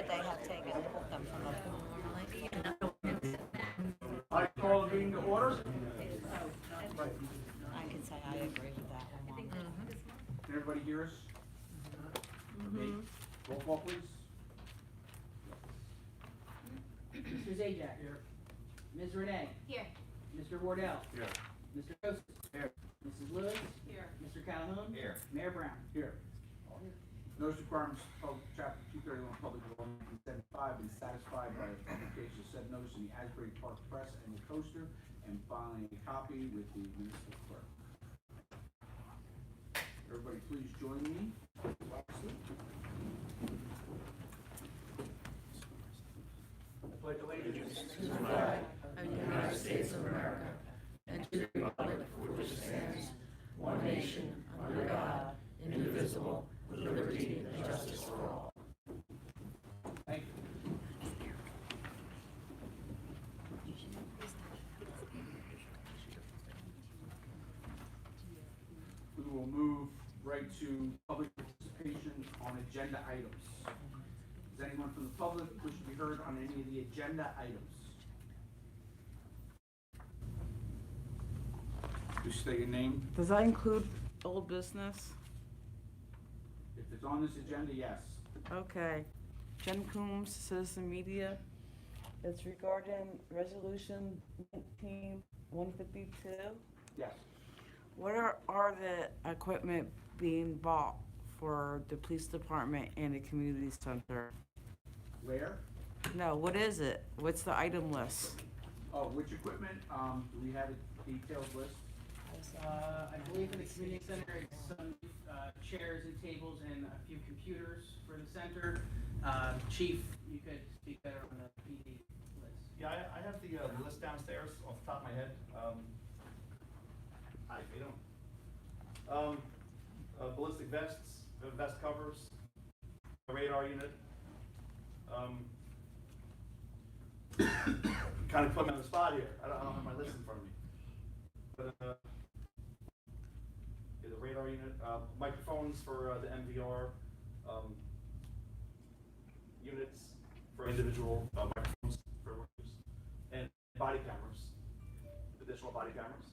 would they have taken them from a pool normally? I call the meeting to order. I can say I agree with that one. Can everybody hear us? Okay. Roll call, please. Mr. Zajac. Here. Ms. Renee. Here. Mr. Wardell. Here. Mr. Joseph. Here. Mrs. Lewis. Here. Mr. Calhoun. Here. Mayor Brown. Here. Notice requirements of chapter 231 Public Law 1975 been satisfied by the publication of said notice in the Asbury Park Press and the Coaster and filing a copy with the municipal clerk. Everybody please join me. I pledge allegiance to the flag of the United States of America, and to the republic for which it stands, one nation, under God, indivisible, with liberty and justice for all. Thank you. We will move right to public participation on agenda items. Does anyone from the public wish to be heard on any of the agenda items? Please state your name. Does that include old business? If it's on this agenda, yes. Okay. Jen Coombs, Citizen Media. It's regarding Resolution 19152. Yes. What are the equipment being bought for the police department and the community center? Where? No, what is it? What's the item list? Oh, which equipment? Do we have a detailed list? I believe in the community center, it's some chairs and tables and a few computers for the center. Chief, you could speak better on the PD list. Yeah, I have the list downstairs off the top of my head. Hi, how you doing? Ballistic vests, vest covers, a radar unit. Kind of put me on the spot here. I don't have my list in front of me. But yeah, the radar unit, microphones for the MVR units for individual microphones for workers, and body cameras, additional body cameras.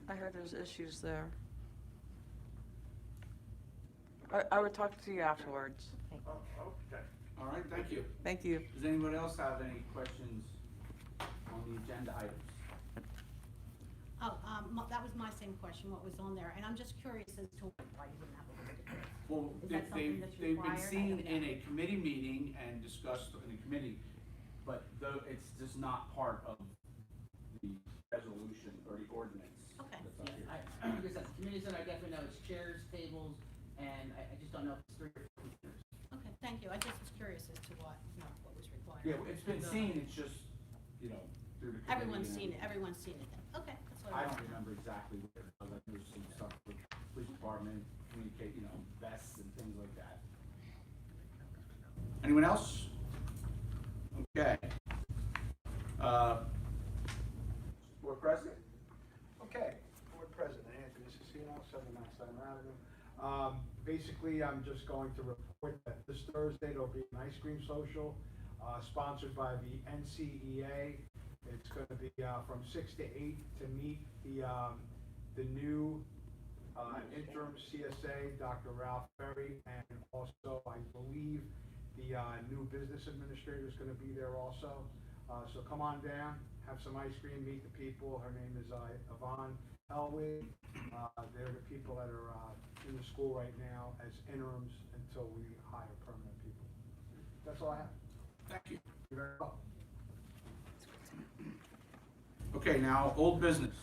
I heard there's issues there. I would talk to you afterwards. Oh, okay. All right, thank you. Thank you. Does anyone else have any questions on the agenda items? Oh, that was my same question, what was on there, and I'm just curious as to why you wouldn't have a list of this. Well, Is that something that's they've been required? seen in a committee meeting and discussed in a committee, but though it's just not part of the resolution or the ordinance. Okay. that's up here. Like I said, the community center, I definitely know it's chairs, tables, and I just don't know if it's 3 or 4 computers. Okay, thank you, I just was curious as to what was required. Yeah, it's been seen, it's just, through the committee. Everyone's and- seen it, everyone's seen it then, okay, that's what I I was. don't remember exactly what it was, like there's some stuff with police department, communicate, vests and things like that. Anyone else? Okay. Board President? Okay, Board President Anthony Cicino, 79 Center Avenue. Basically, I'm just going to report that this Thursday there'll be an ice cream social sponsored by the NCEA. It's going to be from 6 to 8 to meet the new interim CSA, Dr. Ralph Ferry, and also I believe the new business administrator is going to be there also. So come on down, have some ice cream, meet the people. Her name is Yvonne Elwig. They're the people that are in the school right now as interims until we hire permanent people. That's all I have. Thank you. You're very welcome. Okay, now, old business.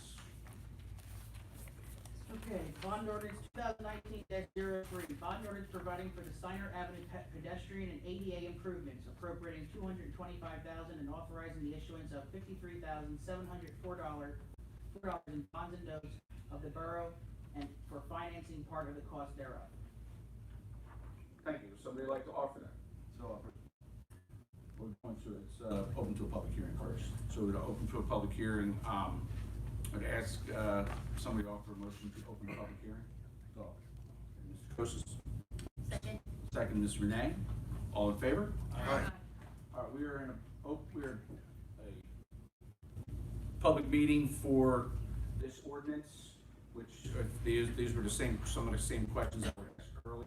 Okay, bond ordinance 2019-03, bond ordinance providing for the Steiner Avenue pedestrian and ADA improvements, appropriating $225,000 and authorizing the issuance of $53,704 in bonds and notes of the borough and for financing part of the cost thereof. Thank you. Would somebody like to offer that? So offer. We're going to, it's open to a public hearing first. So we're open to a public hearing. I'd ask somebody to offer a motion to open the public hearing. So, Mr. Kosis. Second. Second, Ms. Renee. All in favor? public meeting for this ordinance, which these were some of the same questions that were asked earlier.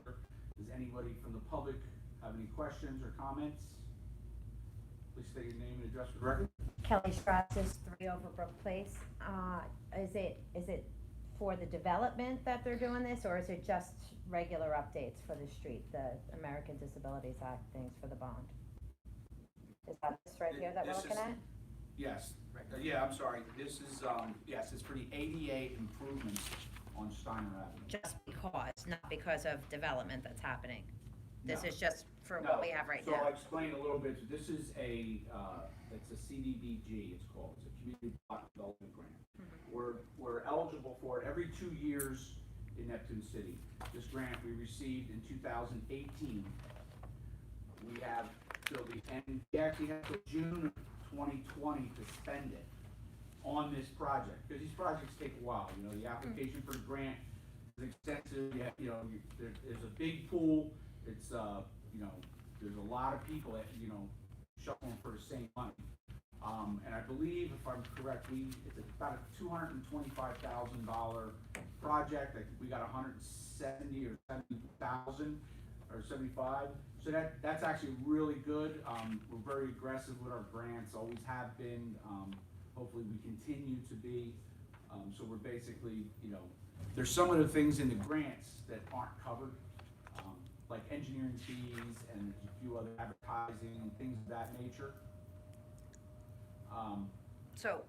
Does anybody from the public have any questions or comments? Please state your name and address for the record. Kelly Stratus, 3 Overbrook Place. Is it for the development that they're doing this, or is it just regular updates for the street, the American Disabilities Act things for the bond? Is that this right here that we're This looking is- at? Yes, yeah, I'm sorry, this is, yes, it's for the ADA improvements on Steiner Avenue. Just because, not because of development that's happening? This No. is just for No, what we have right So I'll now? explain a little bit. This is it's a CDBG, it's called. It's a Community Block Development Grant. We're eligible for it every 2 years in Neptune City. This grant we received in 2018. We have till the end, we actually have till June of 2020 to spend it on this project, because these projects take a while. You know, the application for the grant is extensive. There's a big pool. It's, there's a lot of people that, shuffling for the same money. And I believe, if I'm correct, it's about a $225,000 project. I think we got 170 or 70,000 or 75. So that's actually really good. We're very aggressive with our grants, always have been. Hopefully we continue to be. So we're basically, there's some of the things in the grants that aren't covered, like engineering fees and a few other advertising and things of that nature. So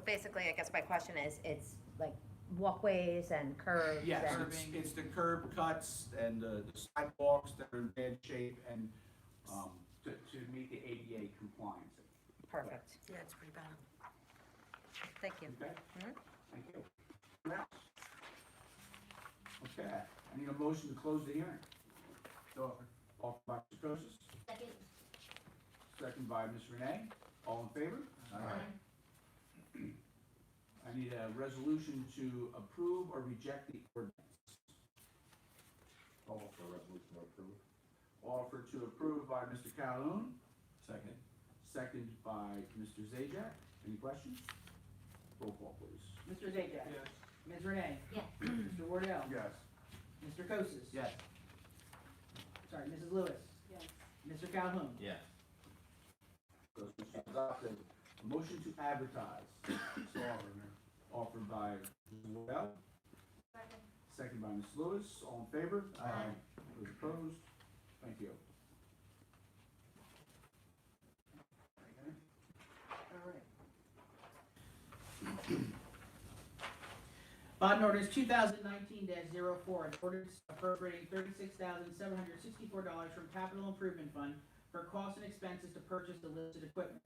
basically, I guess my question is, it's like walkways and curbs Yes, and... it's the curb cuts and the sidewalks that are in bad shape and to meet the ADA compliance. Perfect. Yeah, it's pretty bad. Thank you. Okay? Mhm. Thank you. Anyone else? Okay, I need a motion to close the hearing. Offered by Mr. Kosis. Second. Second by Ms. Renee. All in favor? I need a resolution to approve or reject the ordinance. Call for a resolution to approve. Offered to approve by Mr. Calhoun, Second. second by Mr. Zajac. Any questions? Roll call, please. Mr. Zajac? Yes. Ms. Renee? Yes. Mr. Wardell? Yes. Mr. Kosis? Yes. Sorry, Mrs. Lewis? Yes. Mr. Calhoun? Yes. Resolution adopted. Motion to advertise. So offered, Mayor. Offered by Mr. Wardell, Second. second by Ms. Lewis. All in favor? Aye. Those opposed? Thank you. All right. Bond ordinance 2019-04, an ordinance appropriating $36,764 from capital improvement fund for costs and expenses to purchase the listed equipment.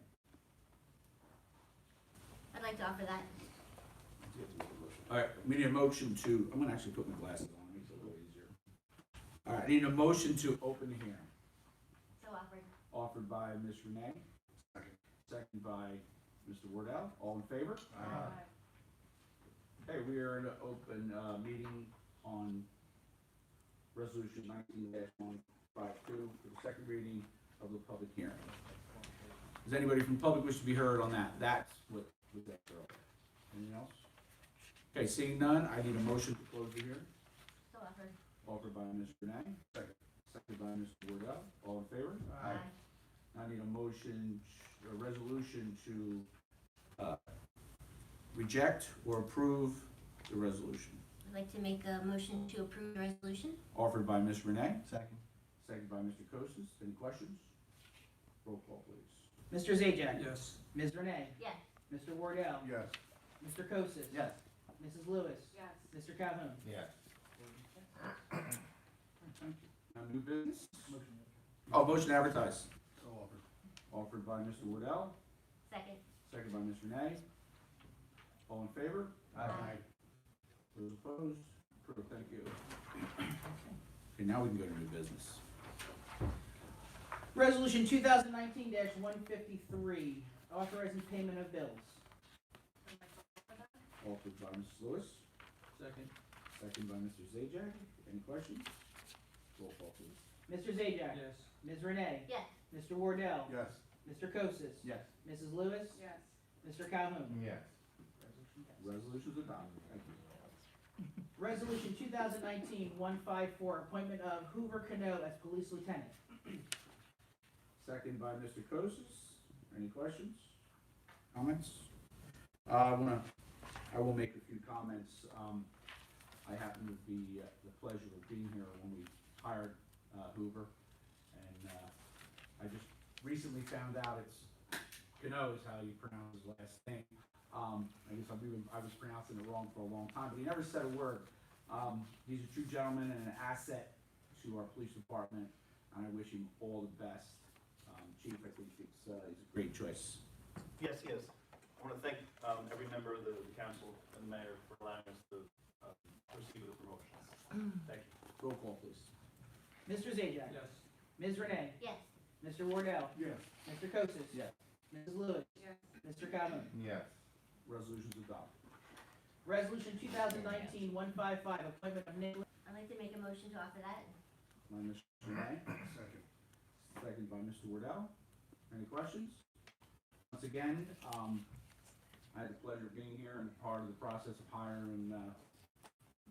I'd like to offer that. All right, we need a motion to, I'm gonna actually put my glasses on, it makes it a little easier. All right, I need a motion to open the hearing. So offered. Offered by Ms. Renee. Second by Mr. Wardell. All in favor? Okay, we are in an open meeting on resolution 19-152 for the second reading of the public hearing. Does anybody from the public wish to be heard on that? That's what was that girl. Anything else? Okay, seeing none, I need a motion to close the hearing. So offered. Offered by Ms. Renee. Second by Mr. Wardell. All in favor? Aye. I need a motion, a resolution to reject or approve the resolution. I'd like to make a motion to approve the resolution. Offered by Ms. Renee, Second. second by Mr. Kosis. Any questions? Roll call, please. Mr. Zajac? Yes. Ms. Renee? Yes. Mr. Wardell? Yes. Mr. Kosis? Yes. Mrs. Lewis? Yes. Mr. Calhoun? Yes. Thank you. Now, new business? Oh, motion to advertise. So offered. Offered by Mr. Wardell, Second. second by Ms. Renee. All in favor? Those opposed? Approved, thank you. Okay, now we can go to new business. Resolution 2019-153, authorizing payment of bills. Offered by Mrs. Lewis, Second. second by Mr. Zajac. Any questions? Roll call, please. Mr. Zajac? Yes. Ms. Renee? Yes. Mr. Wardell? Yes. Mr. Kosis? Yes. Mrs. Lewis? Yes. Mr. Calhoun? Yes. Resolution's adopted. Thank you. Resolution 2019-154, appointment of Hoover Cano as police lieutenant. Second by Mr. Kosis. Any questions? Comments? I will make a few comments. I happen to be the pleasure of being here when we hired Hoover, and I just recently found out it's Cano is how you pronounce his last name. I guess I was pronouncing it wrong for a long time, but he never said a word. He's a true gentleman and an asset to our police department, and I wish him all the best. Chief, I think he's a great choice. Yes, he is. I want to thank every member of the council and the mayor for allowing us to proceed with the promotion. Thank you. Roll call, please. Mr. Zajac? Yes. Ms. Renee? Yes. Mr. Wardell? Yes. Mr. Kosis? Yes. Mrs. Lewis? Yes. Mr. Calhoun? Yes. Resolution's adopted. Resolution 2019-155, appointment of Nicholas. I'd like to make a motion to offer that. By Mr. Renee. Second. Second by Mr. Wardell. Any questions? Once again, I had the pleasure of being here and part of the process of hiring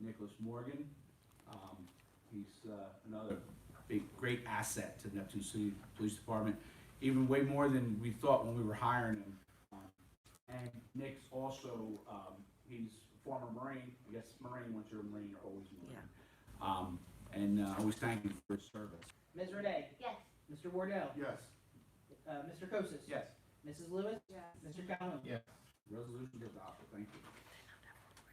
Nicholas Morgan. He's another great asset to Neptune City Police Department, even way more than we thought when we were hiring him. And Nick's also, he's a former Marine. I guess Marine, once you're a Marine, you're always a Marine. And I always thank you for his service. Ms. Renee? Yes. Mr. Wardell? Yes. Mr. Kosis? Yes. Mrs. Lewis? Yes. Mr. Calhoun? Yes. Resolution adopted. Thank you.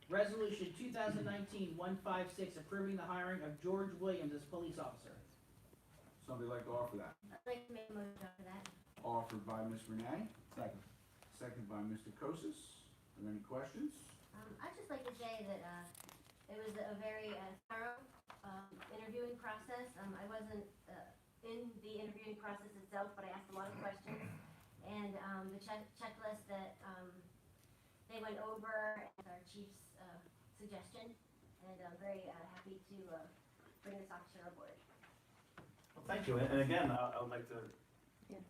Resolution 2019-156, approving the hiring of George Williams as police officer. Somebody like to offer that? I'd like to make a motion to offer that. Offered by Ms. Renee. Second. Second by Mr. Kosis. Are there any questions? I'd just like to say that, it was a very thorough, interviewing process. I wasn't, in the interviewing process itself, but I asked a lot of questions. And, the checklist that, they went over as our chief's, suggestion. And I'm very, happy to, bring this officer aboard. Well, thank you. And again, I would like to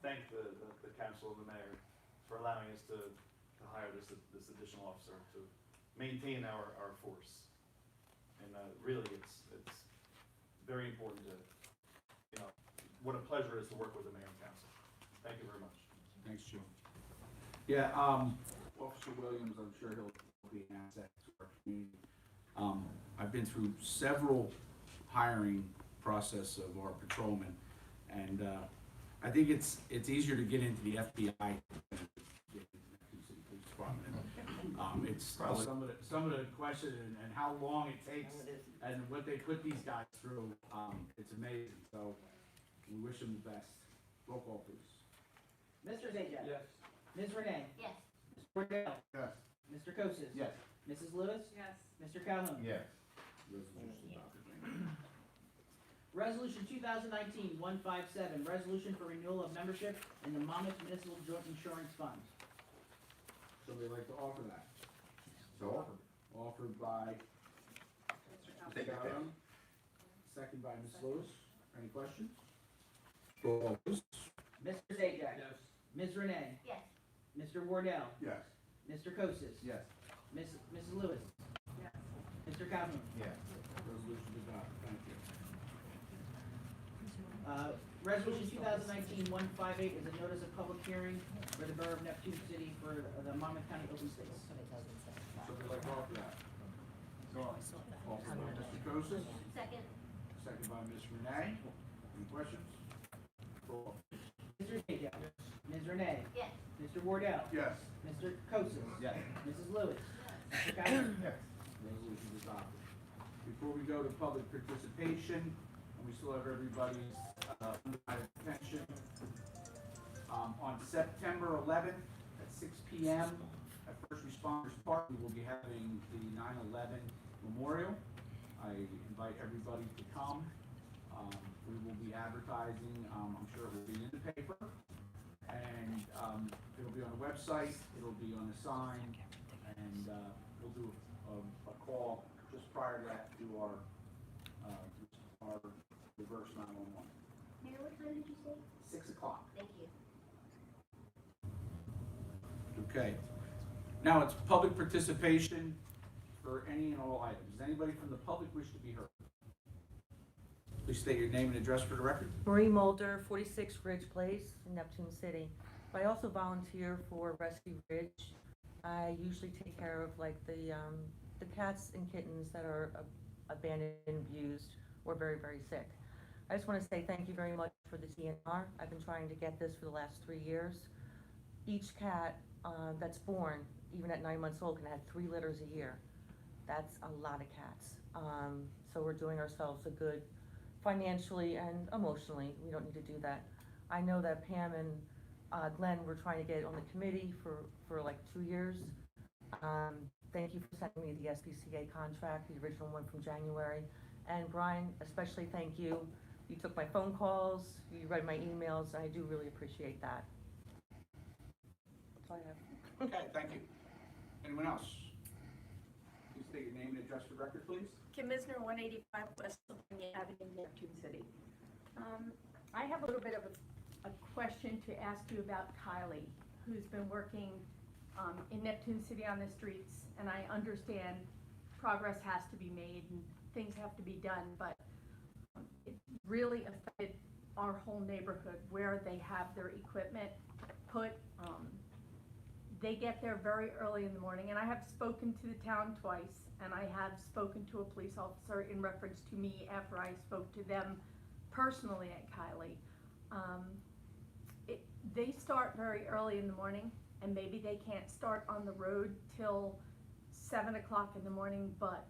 thank the council and the mayor for allowing us to hire this additional officer to maintain our force. And really, it's very important to, what a pleasure it is to work with the mayor and council. Thank you very much. Thanks, Jim. Yeah, Officer Williams, I'm sure he'll be an asset to our community. I've been through several hiring process of our patrolmen, and I think it's easier to get into the FBI than to get into the Neptune City Police Department. It's some of the questions and how long it takes and what they put these guys through. It's amazing. So we wish them the best. Roll call, please. Mr. Zajac? Yes. Ms. Renee? Yes. Mr. Wardell? Yes. Mr. Kosis? Yes. Mrs. Lewis? Yes. Mr. Calhoun? Yes. Resolution adopted. Thank you. Resolution 2019-157, resolution for renewal of membership in the Monmouth Municipal Joint Insurance Fund. Somebody like to offer that? So offered. Offered by Mr. Calhoun, second by Ms. Lewis. Any questions? Roll call, please. Mr. Zajac? Yes. Ms. Renee? Yes. Mr. Wardell? Yes. Mr. Kosis? Yes. Mrs. Lewis? Yes. Mr. Calhoun? Yes. Resolution adopted. Thank you. Resolution 2019-158 is a notice of public hearing for the Borough of Neptune City for the Monmouth County Open Space. Somebody like to offer that? Offered by Mr. Kosis, Second. second by Ms. Renee. Any questions? Roll call. Mr. Zajac? Ms. Renee? Yes. Mr. Wardell? Yes. Mr. Kosis? Yes. Mrs. Lewis? Mr. Calhoun? Yes. Resolution is adopted. Before we go to public participation, and we still have everybody's undivided attention, on September 11th at 6 p.m. at First Responders Park, we will be having the 9/11 memorial. I invite everybody to come. We will be advertising. I'm sure it will be in the paper, and it'll be on the website. It'll be on the sign, and we'll do a call just prior to that to our reverse 911. Mayor, what time did you say? 6 o'clock. Thank you. Okay. Now it's public participation for any and all items. Does anybody from the public wish to be heard? Please state your name and address for the record. Marie Mulder, 46 Ridge Place, Neptune City. I also volunteer for Rescue Ridge. I usually take care of like the cats and kittens that are abandoned, abused, or very, very sick. I just want to say thank you very much for the DNR. I've been trying to get this for the last 3 years. Each cat that's born, even at 9 months old, can have 3 litters a year. That's a lot of cats. So we're doing ourselves a good financially and emotionally. We don't need to do that. I know that Pam and Glenn were trying to get on the committee for like 2 years. Thank you for sending me the SPCA contract, the original one from January. And Brian, especially thank you. You took my phone calls, you read my emails, and I do really appreciate that. That's all I have. Okay, thank you. Anyone else? Please state your name and address for the record, please. Kim Misner, 185 West Sylvania Avenue, Neptune City. I have a little bit of a question to ask you about Kylie, who's been working in Neptune City on the streets, and I understand progress has to be made and things have to be done, but it really affected our whole neighborhood where they have their equipment put. They get there very early in the morning, and I have spoken to the town twice, and I have spoken to a police officer in reference to me after I spoke to them personally at Kylie. They start very early in the morning, and maybe they can't start on the road till 7 o'clock in the morning, but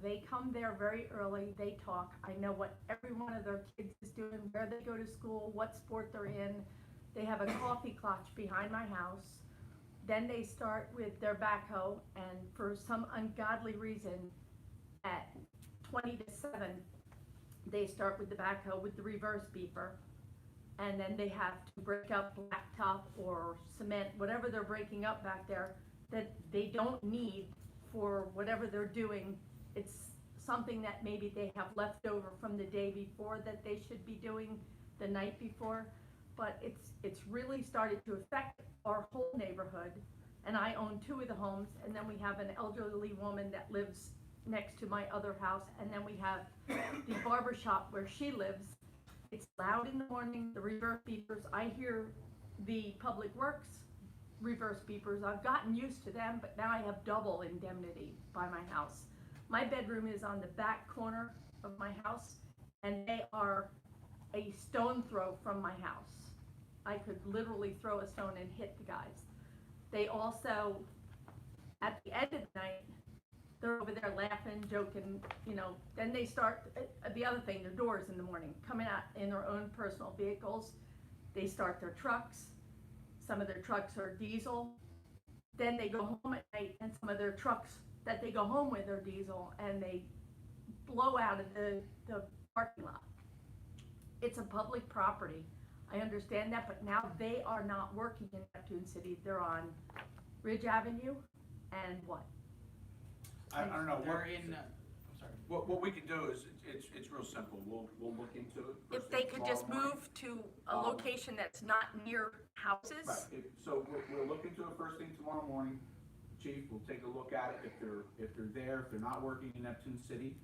they come there very early, they talk. I know what every one of their kids is doing, where they go to school, what sport they're in. They have a coffee clutch behind my house. Then they start with their backhoe, and for some ungodly reason, at 20 to 7, they start with the backhoe with the reverse beeper, and then they have to break up blacktop or cement, whatever they're breaking up back there that they don't need for whatever they're doing. It's something that maybe they have left over from the day before that they should be doing the night before. But it's really started to affect our whole neighborhood. And I own 2 of the homes, and then we have an elderly woman that lives next to my other house, and then we have the barber shop where she lives. It's loud in the morning, the reverse beepers. I hear the public works reverse beepers. I've gotten used to them, but now I have double indemnity by my house. My bedroom is on the back corner of my house, and they are a stone throw from my house. I could literally throw a stone and hit the guys. They also, at the end of the night, they're over there laughing, joking, you know. Then they start, the other thing, their doors in the morning, coming out in their own personal vehicles. They start their trucks. Some of their trucks are diesel. Then they go home at night, and some of their trucks that they go home with are diesel, and they blow out of the parking lot. It's a public property. I understand that, but now they are not working in Neptune City. They're on Ridge Avenue and what? I don't know. They're in, I'm sorry. What we can do is, it's real simple. We'll look into it. first If they thing could tomorrow just morning. move to a location that's not near houses. Right, so we'll look into it first thing tomorrow morning. Chief, we'll take a look at it. If they're there, if they're not working in Neptune City,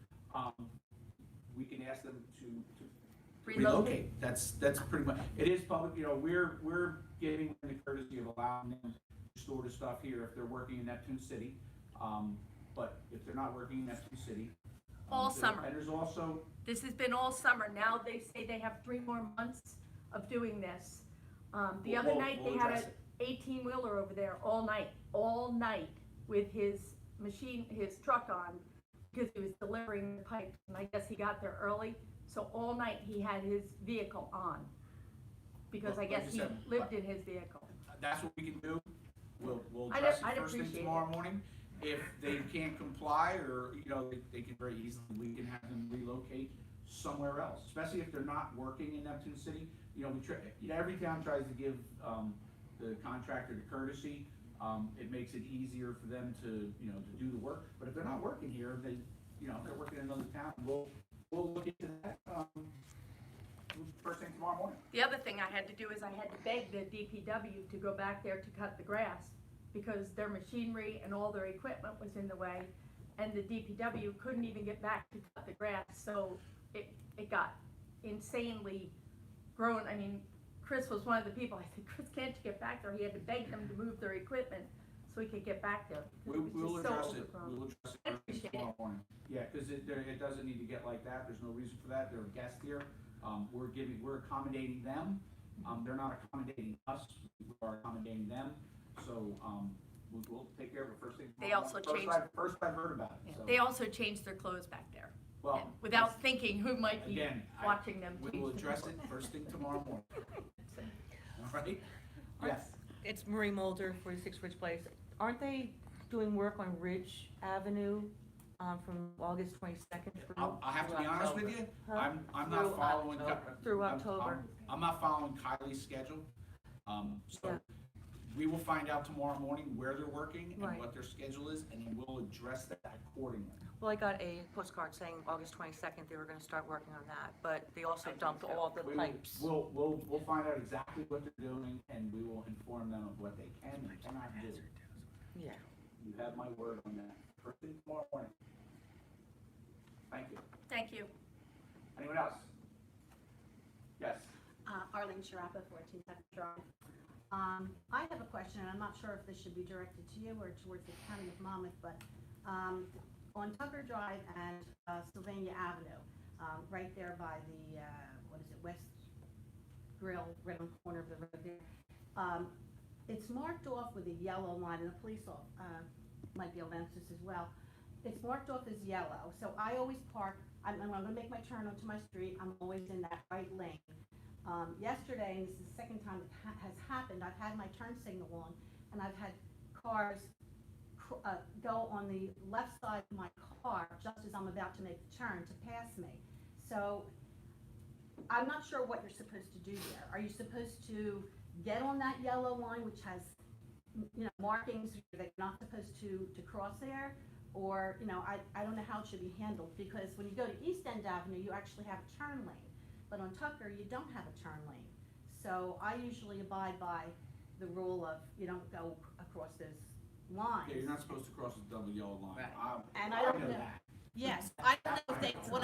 we can ask them to relocate. That's pretty much, it is public, you know, we're giving them the courtesy of allowing them to store the stuff here if they're working in Neptune City. But if they're not working in Neptune City. All summer. And there's also, This has been all summer. Now they say they have 3 more months of doing this. The other night they had an 18-wheeler over there all night with his machine, his truck on, because he was delivering the pipes. And I guess he got there early, so all night he had his vehicle on, because I guess he lived in his vehicle. that's what we can do. We'll I'd address it first thing appreciate tomorrow it. morning. If they can't comply, or, you know, they can very easily, we can have them relocate somewhere else, especially if they're not working in Neptune City. You know, every town tries to give, the contractor the courtesy. It makes it easier for them to, you know, to do the work. But if they're not working here, they, you know, they're working in another town, we'll look into that, first thing tomorrow morning. The other thing I had to do is I had to beg the DPW to go back there to cut the grass, because their machinery and all their equipment was in the way, and the DPW couldn't even get back to cut the grass, so it got insanely grown. I mean, Chris was one of the people, I said, Chris, can't you get back there? He had to beg them to move their equipment so he could get back there. We'll It was just so address it, overgrown. we'll address it I first thing appreciate tomorrow morning. Yeah, because it doesn't need to get like that, there's no reason for that, they're a guest here. We're accommodating them, they're not accommodating us, we are accommodating them, so, we'll take care of it first thing They tomorrow also morning. changed- First I've heard about it, so. They also changed their clothes back there, Well, and without thinking who might be again, watching them. we change will their address it clothes. first thing tomorrow morning. All right? Yes. It's Marie Mulder, 46 Ridge Place. Aren't they doing work on Ridge Avenue from August 22nd through? I'll have to be honest with you, Huh? I'm not Through following. Through I'm- October. I'm not following Kylie's schedule, so Yeah. we will find out tomorrow morning where they're working and Right. what their schedule is, and then we'll address that accordingly. Well, I got a postcard saying August 22nd they were gonna start working on that, but they also dumped all the We will- pipes. We'll find out exactly what they're doing, and we will inform them of what they can and cannot do. Yeah. You have my word on that. First thing tomorrow morning. Thank you. Thank you. Anyone else? Yes. Arlene Sharapa, 14 Tucker Drive. I have a question, and I'm not sure if this should be directed to you or towards the County of Monmouth, but on Tucker Drive and Sylvania Avenue, right there by the, West Grill, right on the corner of the road there, it's marked off with a yellow line, and the police might be able to answer this as well. It's marked off as yellow, so I always park, I'm gonna make my turn onto my street, I'm always in that right lane. Yesterday, and this is the second time it has happened, I've had my turn signal on, and I've had cars go on the left side of my car just as I'm about to make the turn to pass me. So, I'm not sure what you're supposed to do there. Are you supposed to get on that yellow line, which has, markings that you're not supposed to cross there? Or, I don't know how it should be handled, because when you go to East End Avenue, you actually have a turn lane. But on Tucker, you don't have a turn lane. So I usually abide by the rule of you don't go across those lines. Yeah, you're not supposed to cross the double yellow line. Right. And I don't know. that. Yes, I don't know if they, what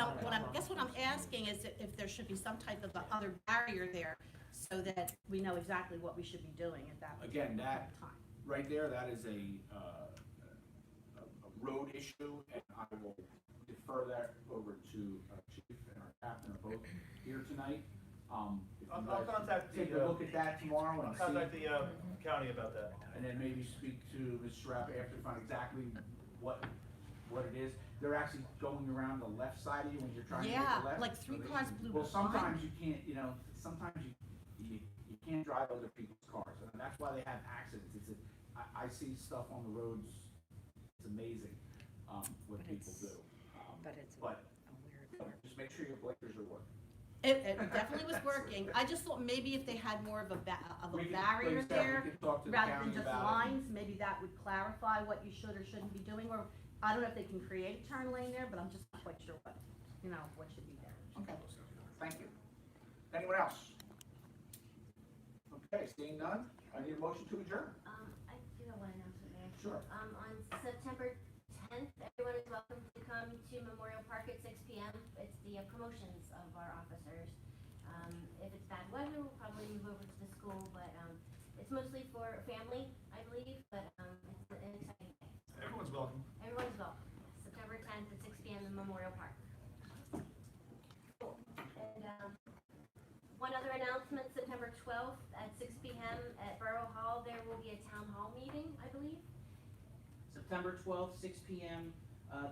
I'm asking is if there should be some type of other barrier there so that we know exactly what we should be doing at that Again, that, time. right there, that is a road issue, and I will defer that over to Chief and our captain are both here tonight. If you I'll guys contact take the, a look at that tomorrow I'll and contact see, the county about that. and then maybe speak to Ms. Schrapp after to find exactly what it is. They're actually going around the left side of you when you're trying to make Yeah, the left. like three cars blew Well, by. sometimes you can't, sometimes you can't drive other people's cars, and that's why they have accidents. I see stuff on the roads, it's amazing, what But people it's- do. But it's a But weird part. just make sure your blinkers are working. It definitely was working. I just thought maybe if they had more of a We can- barrier like I said, there, we can talk to the rather county than just about it. lines, maybe that would clarify what you should or shouldn't be doing, or I don't know if they can create a turn lane there, but I'm just not quite sure what should be there. Okay, thank you. Anyone else? Okay, seeing none, I need a motion to adjourn. I do have one announcement, Mayor. Sure. On September 10th, everyone is welcome to come to Memorial Park at 6 p.m. It's the promotions of our officers. If it's bad weather, we'll probably move over to the school, but it's mostly for family, I believe, but it's an exciting day. Everyone's welcome. Everyone's welcome. September 10th at 6 p.m. in Memorial Park. Cool. And one other announcement, September 12th at 6 p.m. at Borough Hall, there will be a town hall meeting, I believe. September 12th, 6 p.m.,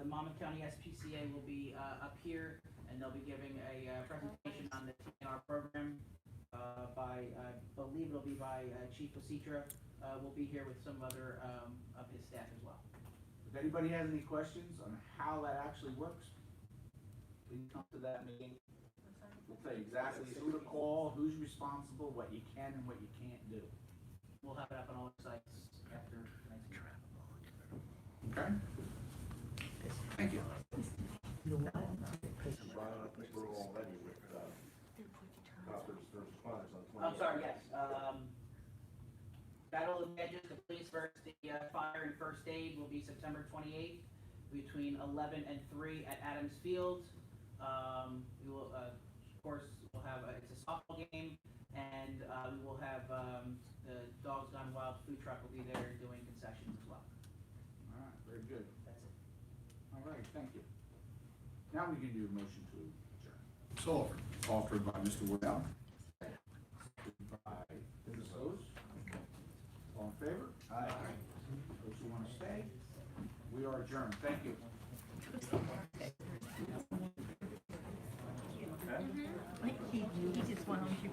the Monmouth County SPCA will be up here, and they'll be giving a presentation on the TNR program by, I believe it'll be by Chief Ositra. Will be here with some other of his staff as well. If anybody has any questions on how that actually works, please come to that meeting. We'll tell you exactly who to call, who's responsible, what you can and what you can't do. We'll have it up on all the sites after tonight's meeting. Okay? Thank you. Ron, I think we're all ready with, Copper's first class on 20. I'm sorry, yes. That'll Battle of the Edges, the police versus the fire and first aid will be September 28th between 11 and 3 at Adams Field. We will, of course, we'll have, it's a softball game, and we will have the Dogs Gone Wild food truck will be there doing concessions as well. All right, very good. That's it. All right, thank you. Now we can do a motion to adjourn. So offered. Offered by Mr. Waddell. Seconded by Ms. Lewis. All in favor? Aye. Those who want to stay, we are adjourned. Thank you. He just went on to.